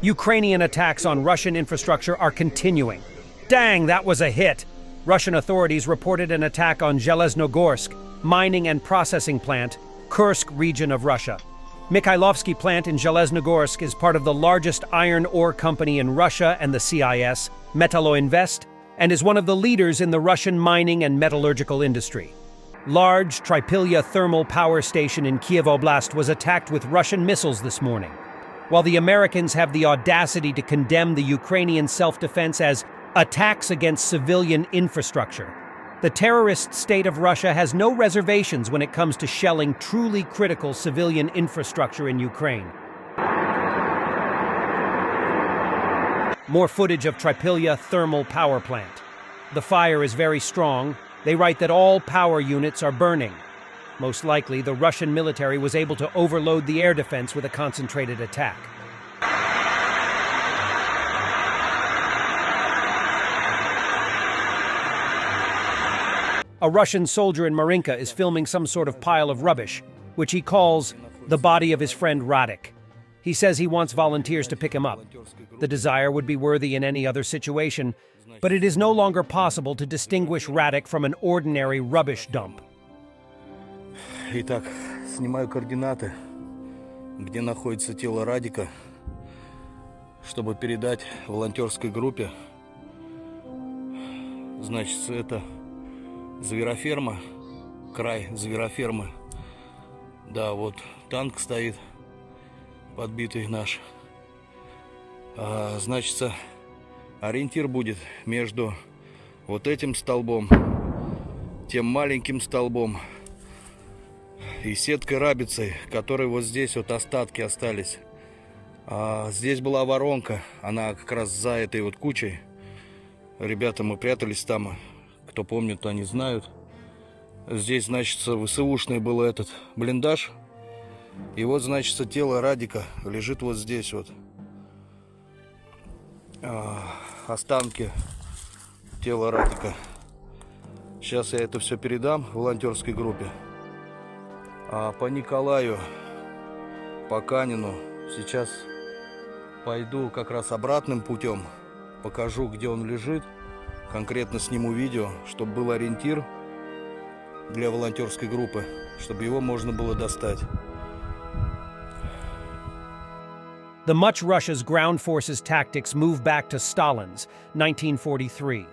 Ukrainian attacks on Russian infrastructure are continuing. Dang, that was a hit! Russian authorities reported an attack on Zheleznogorsk, mining and processing plant, Kursk region of Russia. Mikhailovsky plant in Zheleznogorsk is part of the largest iron ore company in Russia and the CIS, Metalloinvest, and is one of the leaders in the Russian mining and metallurgical industry. Large Trypilya thermal power station in Kiev Oblast was attacked with Russian missiles this morning. While the Americans have the audacity to condemn the Ukrainian self-defense as attacks against civilian infrastructure, the terrorist state of Russia has no reservations when it comes to shelling truly critical civilian infrastructure in Ukraine. More footage of Trypilya thermal power plant. The fire is very strong. They write that all power units are burning. Most likely, the Russian military was able to overload the air defense with a concentrated attack. A Russian soldier in Marinka is filming some sort of pile of rubbish, which he calls the body of his friend Radek. He says he wants volunteers to pick him up. The desire would be worthy in any other situation, but it is no longer possible to distinguish Radek from an ordinary rubbish dump. Итак, снимаю координаты, где находится тело Радика, чтобы передать волонтерской группе. Значит, это звероферма, край зверофермы. Да, вот танк стоит, подбитый наш. Значит, ориентир будет между вот этим столбом, тем маленьким столбом и сеткой рабицей, которой вот здесь вот остатки остались. Здесь была воронка, она как раз за этой вот кучей. Ребята, мы прятались там, кто помнит, то они знают. Здесь, значит, ВСУшный был этот блиндаж. И вот, значит, тело Радика лежит вот здесь вот. Останки тела Радика. Сейчас я это все передам волонтерской группе. По Николаю, по Канину сейчас пойду как раз обратным путем. Покажу, где он лежит. Конкретно сниму видео, чтобы был ориентир для волонтерской группы, чтобы его можно было достать. The much Russia's ground forces tactics move back to Stalin's 1943.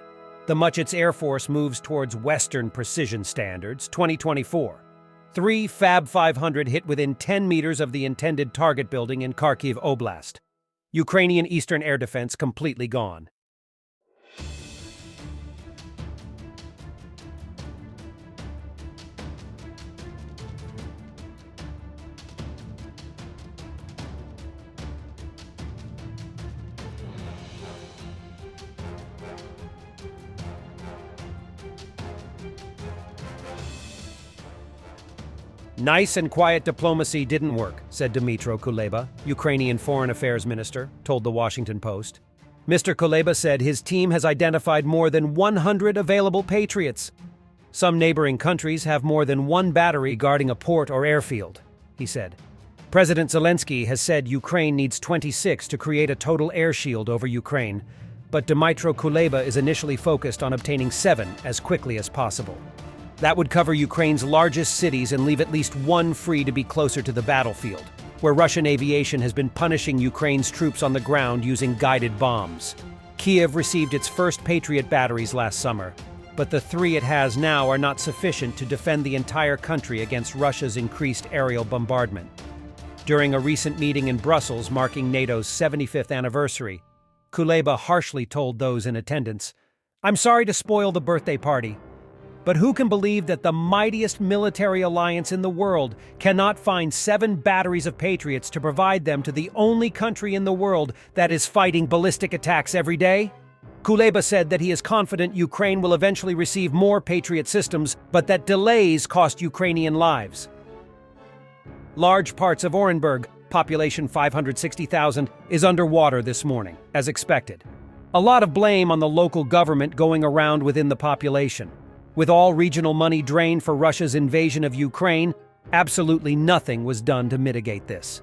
The much its air force moves towards Western precision standards 2024. 3 Fab 500 hit within 10 meters of the intended target building in Kharkiv Oblast. Ukrainian Eastern Air Defense completely gone. Nice and quiet diplomacy didn't work, said Dmytro Kuleba, Ukrainian Foreign Affairs Minister, told the Washington Post. Mr. Kuleba said his team has identified more than 100 available Patriots. Some neighboring countries have more than one battery guarding a port or airfield, he said. President Zelensky has said Ukraine needs 26 to create a total air shield over Ukraine, but Dmytro Kuleba is initially focused on obtaining 7 as quickly as possible. That would cover Ukraine's largest cities and leave at least one free to be closer to the battlefield, where Russian aviation has been punishing Ukraine's troops on the ground using guided bombs. Kiev received its first Patriot batteries last summer, but the 3 it has now are not sufficient to defend the entire country against Russia's increased aerial bombardment. During a recent meeting in Brussels marking NATO's 75th anniversary, Kuleba harshly told those in attendance, "I'm sorry to spoil the birthday party, but who can believe that the mightiest military alliance in the world cannot find 7 batteries of Patriots to provide them to the only country in the world that is fighting ballistic attacks every day?" Kuleba said that he is confident Ukraine will eventually receive more Patriot systems, but that delays cost Ukrainian lives. Large parts of Orenburg, population 560,000, is underwater this morning, as expected. A lot of blame on the local government going around within the population. With all regional money drained for Russia's invasion of Ukraine, absolutely nothing was done to mitigate this.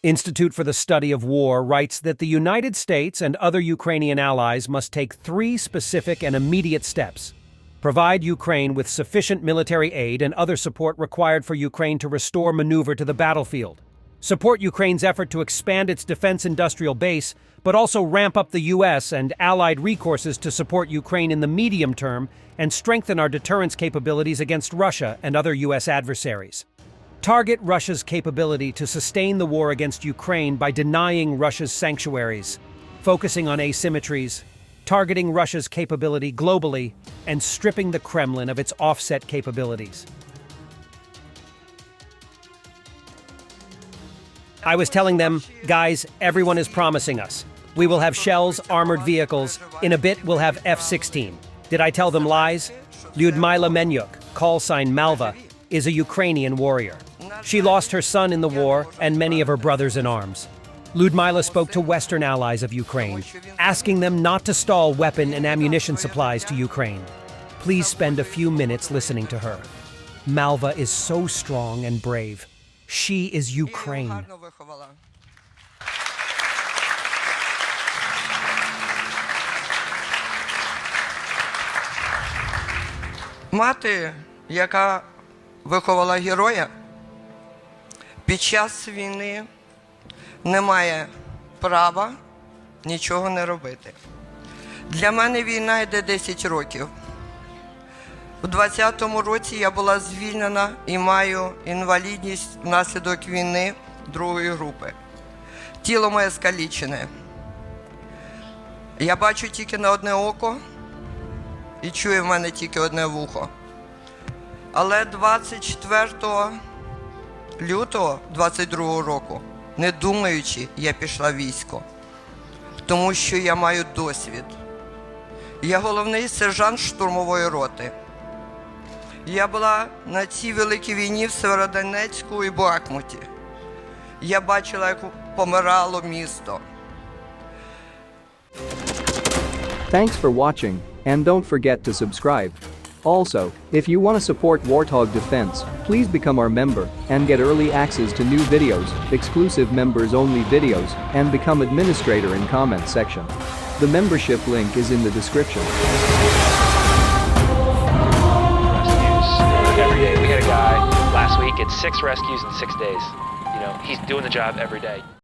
Institute for the Study of War writes that the United States and other Ukrainian allies must take 3 specific and immediate steps. Provide Ukraine with sufficient military aid and other support required for Ukraine to restore maneuver to the battlefield. Support Ukraine's effort to expand its defense industrial base, but also ramp up the U.S. and allied recourses to support Ukraine in the medium term and strengthen our deterrence capabilities against Russia and other U.S. adversaries. Target Russia's capability to sustain the war against Ukraine by denying Russia's sanctuaries, focusing on asymmetries, targeting Russia's capability globally, and stripping the Kremlin of its offset capabilities. I was telling them, guys, everyone is promising us. We will have shells, armored vehicles. In a bit, we'll have F-16. Did I tell them lies? Lyudmila Menyuk, call sign Malva, is a Ukrainian warrior. She lost her son in the war and many of her brothers in arms. Lyudmila spoke to Western allies of Ukraine, asking them not to stall weapon and ammunition supplies to Ukraine. Please spend a few minutes listening to her. Malva is so strong and brave. She is Ukraine. Мати, яка виховала героя, під час війни не має права нічого не робити. Для мене війна йде 10 років. У 2020 році я була звільнена і маю інвалідність внаслідок війни 2-ї групи. Тіло моє скалічене. Я бачу тільки на одне око і чую в мене тільки одне вухо. Але 24 лютого 22 року, не думаючи, я пішла в військо. Тому що я маю досвід. Я головний сержант штурмової роти. Я була на цій великій війні в Северодонецьку і Бахмуті. Я бачила, як помирало місто. Thanks for watching, and don't forget to subscribe. Also, if you want to support Warthog Defense, please become our member and get early access to new videos, exclusive members-only videos, and become administrator in comment section. The membership link is in the description. Every day. We had a guy last week at 6 rescues in 6 days. You know, he's doing the job every day.